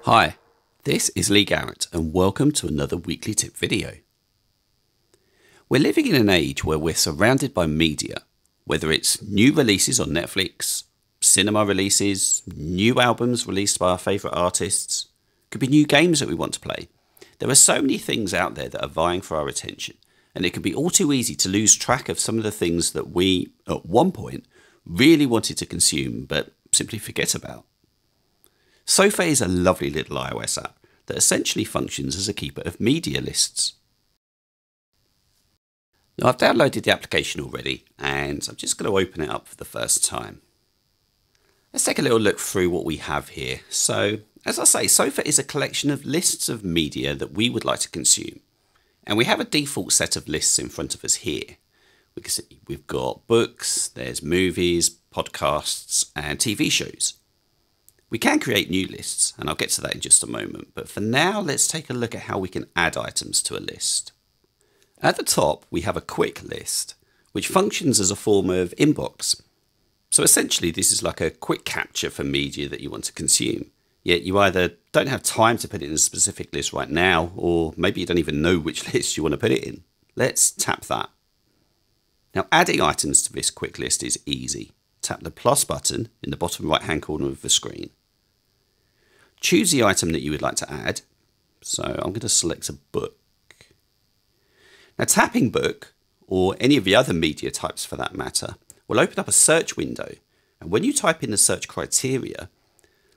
Hi, this is Lee Garrett and welcome to another weekly tip video. We're living in an age where we're surrounded by media, whether it's new releases on Netflix, cinema releases, new albums released by our favourite artists, could be new games that we want to play. There are so many things out there that are vying for our attention, and it can be all too easy to lose track of some of the things that we, at one point, really wanted to consume but simply forget about. Sofa is a lovely little iOS app that essentially functions as a keeper of media lists. Now I've downloaded the application already and I'm just going to open it up for the first time. Let's take a little look through what we have here. So as I say, Sofa is a collection of lists of media that we would like to consume. And we have a default set of lists in front of us here. We can see we've got books, there's movies, podcasts and TV shows. We can create new lists, and I'll get to that in just a moment, but for now let's take a look at how we can add items to a list. At the top we have a quick list, which functions as a form of inbox. So essentially this is like a quick capture for media that you want to consume, yet you either don't have time to put it in a specific list right now, or maybe you don't even know which list you want to put it in. Let's tap that. Now adding items to this quick list is easy. Tap the plus button in the bottom right hand corner of the screen. Choose the item that you would like to add. So I'm going to select a book. Now tapping book, or any of the other media types for that matter, will open up a search window. And when you type in the search criteria,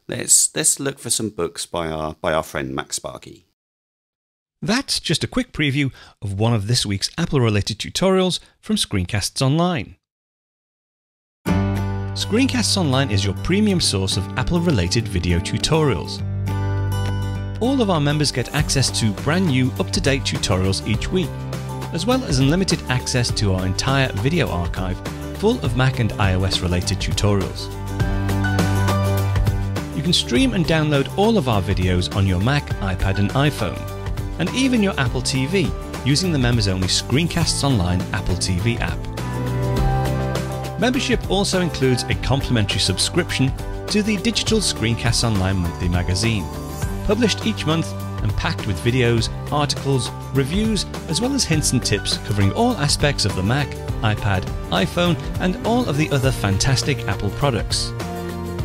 let's look for some books by our friend Max Sparky. That's just a quick preview of one of this week's Apple-related tutorials from Screencasts Online. Screencasts Online is your premium source of Apple-related video tutorials. All of our members get access to brand new, up-to-date tutorials each week, as well as unlimited access to our entire video archive full of Mac and iOS-related tutorials. You can stream and download all of our videos on your Mac, iPad and iPhone, and even your Apple TV using the members-only Screencasts Online Apple TV app. Membership also includes a complimentary subscription to the digital Screencasts Online monthly magazine, published each month and packed with videos, articles, reviews, as well as hints and tips covering all aspects of the Mac, iPad, iPhone, and all of the other fantastic Apple products.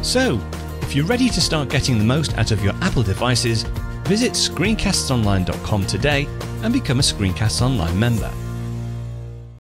So, if you're ready to start getting the most out of your Apple devices, visit screencastsonline.com today and become a Screencasts Online member.